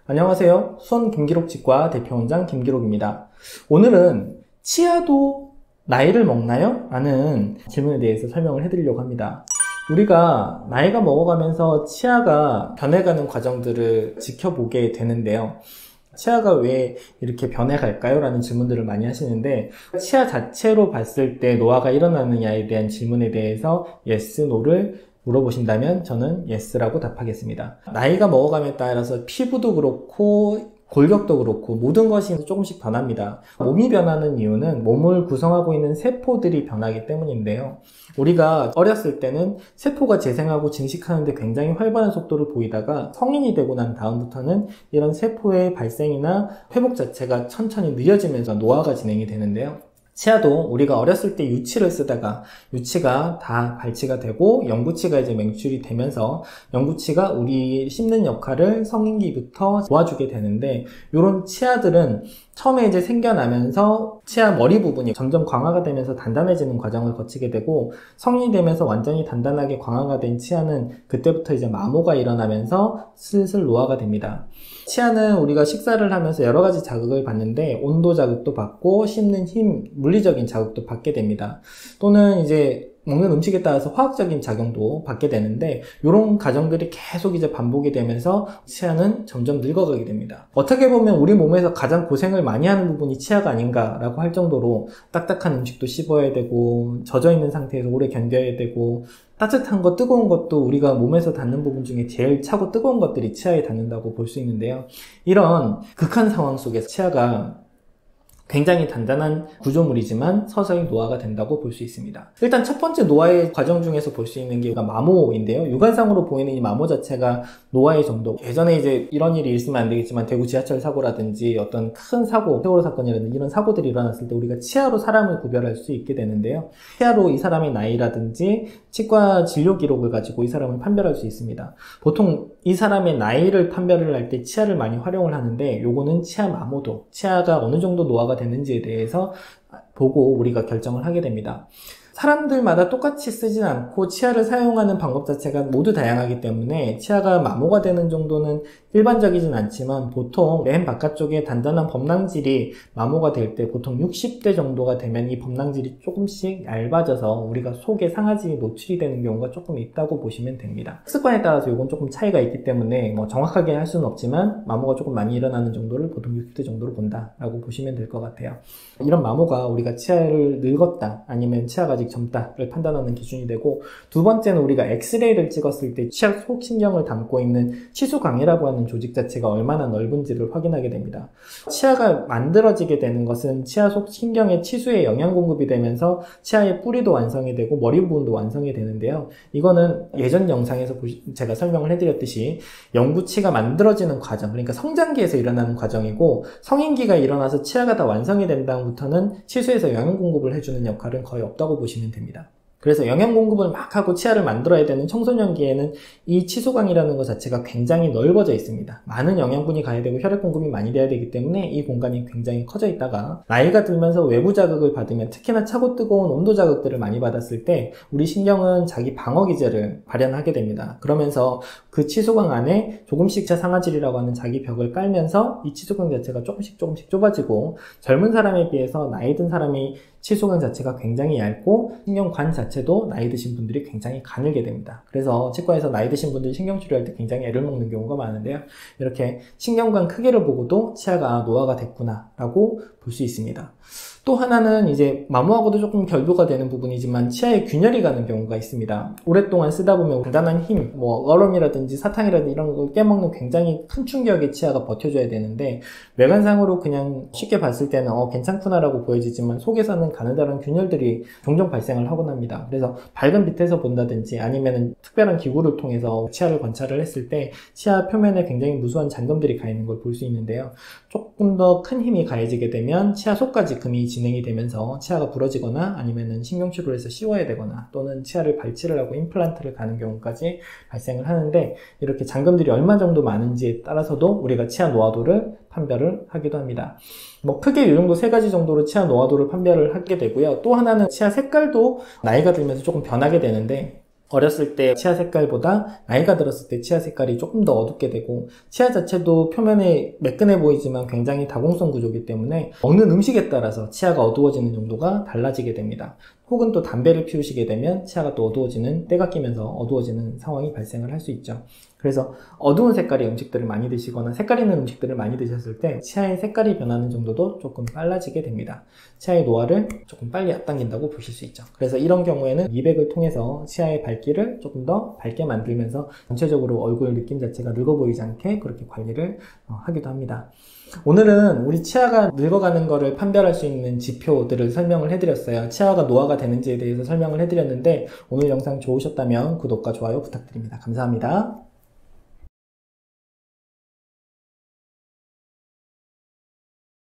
안녕하세요. 수원 김기록치과 대표원장 김기록입니다. 오늘은 치아도 나이를 먹나요? 라는 질문에 대해서 설명을 해드리려고 합니다. 우리가 나이가 먹어가면서 치아가 변해가는 과정들을 지켜보게 되는데요. 치아가 왜 이렇게 변해갈까요? 라는 질문들을 많이 하시는데, 치아 자체로 봤을 때 노화가 일어나느냐에 대한 질문에 대해서 yes, no를 물어보신다면 저는 yes라고 답하겠습니다. 나이가 먹어감에 따라서 피부도 그렇고 골격도 그렇고 모든 것이 조금씩 변합니다. 몸이 변하는 이유는 몸을 구성하고 있는 세포들이 변하기 때문인데요. 우리가 어렸을 때는 세포가 재생하고 증식하는데 굉장히 활발한 속도를 보이다가 성인이 되고 난 다음부터는 이런 세포의 발생이나 회복 자체가 천천히 느려지면서 노화가 진행이 되는데요. 치아도 우리가 어렸을 때 유치를 쓰다가 유치가 다 발치가 되고 영구치가 이제 맹출이 되면서 영구치가 우리 씹는 역할을 성인기부터 도와주게 되는데, 이런 치아들은 처음에 이제 생겨나면서 치아 머리 부분이 점점 광화가 되면서 단단해지는 과정을 거치게 되고, 성인이 되면서 완전히 단단하게 광화가 된 치아는 그때부터 이제 마모가 일어나면서 슬슬 노화가 됩니다. 치아는 우리가 식사를 하면서 여러 가지 자극을 받는데 온도 자극도 받고 씹는 힘, 물리적인 자극도 받게 됩니다. 또는 이제 먹는 음식에 따라서 화학적인 작용도 받게 되는데, 이런 과정들이 계속 이제 반복이 되면서 치아는 점점 늙어가게 됩니다. 어떻게 보면 우리 몸에서 가장 고생을 많이 하는 부분이 치아가 아닌가라고 할 정도로 딱딱한 음식도 씹어야 되고 젖어 있는 상태에서 오래 견뎌야 되고, 따뜻한 거, 뜨거운 것도 우리가 몸에서 닿는 부분 중에 제일 차고 뜨거운 것들이 치아에 닿는다고 볼 수 있는데요. 이런 극한 상황 속에서 치아가 굉장히 단단한 구조물이지만 서서히 노화가 된다고 볼 수 있습니다. 일단 첫 번째 노화의 과정 중에서 볼 수 있는 게 마모인데요. 육안상으로 보이는 이 마모 자체가 노화의 정도, 예전에 이제 이런 일이 있으면 안 되겠지만 대구 지하철 사고라든지 어떤 큰 사고, 세월호 사건이라든지 이런 사고들이 일어났을 때 우리가 치아로 사람을 구별할 수 있게 되는데요. 치아로 이 사람의 나이라든지 치과 진료 기록을 가지고 이 사람을 판별할 수 있습니다. 보통 이 사람의 나이를 판별을 할 때 치아를 많이 활용을 하는데, 요거는 치아 마모도, 치아가 어느 정도 노화가 되는지에 대해서 보고 우리가 결정을 하게 됩니다. 사람들마다 똑같이 쓰진 않고 치아를 사용하는 방법 자체가 모두 다양하기 때문에 치아가 마모가 되는 정도는 일반적이진 않지만, 보통 맨 바깥쪽에 단단한 범랑질이 마모가 될 때 보통 60대 정도가 되면 이 범랑질이 조금씩 얇아져서 우리가 속에 상아질이 노출이 되는 경우가 조금 있다고 보시면 됩니다. 습관에 따라서 이건 조금 차이가 있기 때문에 정확하게 할 수는 없지만 마모가 조금 많이 일어나는 정도를 보통 60대 정도로 본다라고 보시면 될 것 같아요. 이런 마모가 우리가 치아를 늙었다 아니면 치아가 아직 젊다를 판단하는 기준이 되고, 두 번째는 우리가 엑스레이를 찍었을 때 치아 속신경을 담고 있는 치수광이라고 하는 조직 자체가 얼마나 넓은지를 확인하게 됩니다. 치아가 만들어지게 되는 것은 치아 속 신경의 치수에 영양 공급이 되면서 치아의 뿌리도 완성이 되고 머리 부분도 완성이 되는데요. 이거는 예전 영상에서 제가 설명을 해드렸듯이 영구치가 만들어지는 과정, 그러니까 성장기에서 일어나는 과정이고, 성인기가 일어나서 치아가 다 완성이 된 다음부터는 치수에서 영양 공급을 해주는 역할은 거의 없다고 보시면 됩니다. 그래서 영양 공급을 막 하고 치아를 만들어야 되는 청소년기에는 이 치소광이라는 것 자체가 굉장히 넓어져 있습니다. 많은 영양분이 가야 되고 혈액 공급이 많이 돼야 되기 때문에 이 공간이 굉장히 커져 있다가, 나이가 들면서 외부 자극을 받으면, 특히나 차고 뜨거운 온도 자극들을 많이 받았을 때 우리 신경은 자기 방어 기제를 발현하게 됩니다. 그러면서 그 치소광 안에 조금씩 상아질이라고 하는 자기 벽을 깔면서 이 치소광 자체가 조금씩 좁아지고, 젊은 사람에 비해서 나이 든 사람이 치소광 자체가 굉장히 얇고 신경관 자체도 나이 드신 분들이 굉장히 가늘게 됩니다. 그래서 치과에서 나이 드신 분들이 신경 치료할 때 굉장히 애를 먹는 경우가 많은데요. 이렇게 신경관 크기를 보고도 치아가 노화가 됐구나 라고 볼 수 있습니다. 또 하나는 이제 마모하고도 조금 결부가 되는 부분이지만 치아에 균열이 가는 경우가 있습니다. 오랫동안 쓰다 보면 단단한 힘, 얼음이라든지 사탕이라든지 이런 걸 깨먹는 굉장히 큰 충격에 치아가 버텨줘야 되는데, 외관상으로 그냥 쉽게 봤을 때는 괜찮구나라고 보여지지만 속에서는 가느다란 균열들이 종종 발생을 하곤 합니다. 그래서 밝은 빛에서 본다든지 아니면 특별한 기구를 통해서 치아를 관찰을 했을 때 치아 표면에 굉장히 무수한 잔금들이 가 있는 걸 볼 수 있는데요. 조금 더 큰 힘이 가해지게 되면 치아 속까지 금이 진행이 되면서 치아가 부러지거나 아니면은 신경치료를 해서 씌워야 되거나 또는 치아를 발치를 하고 임플란트를 가는 경우까지 발생을 하는데, 이렇게 잔금들이 얼마 정도 많은지에 따라서도 우리가 치아 노화도를 판별을 하기도 합니다. 크게 이 정도 세 가지 정도로 치아 노화도를 판별을 하게 되고요. 또 하나는 치아 색깔도 나이가 들면서 조금 변하게 되는데, 어렸을 때 치아 색깔보다 나이가 들었을 때 치아 색깔이 조금 더 어둡게 되고, 치아 자체도 표면에 매끈해 보이지만 굉장히 다공성 구조이기 때문에 먹는 음식에 따라서 치아가 어두워지는 정도가 달라지게 됩니다. 혹은 또 담배를 피우시게 되면 치아가 또 어두워지는, 때가 끼면서 어두워지는 상황이 발생을 할 수 있죠. 그래서 어두운 색깔의 음식들을 많이 드시거나 색깔 있는 음식들을 많이 드셨을 때 치아의 색깔이 변하는 정도도 조금 빨라지게 됩니다. 치아의 노화를 조금 빨리 앞당긴다고 보실 수 있죠. 그래서 이런 경우에는 미백을 통해서 치아의 밝기를 조금 더 밝게 만들면서 전체적으로 얼굴 느낌 자체가 늙어 보이지 않게 그렇게 관리를 하기도 합니다. 오늘은 우리 치아가 늙어가는 것을 판별할 수 있는 지표들을 설명을 해드렸어요. 치아가 노화가 되는지에 대해서 설명을 해드렸는데, 오늘 영상 좋으셨다면 구독과 좋아요 부탁드립니다. 감사합니다.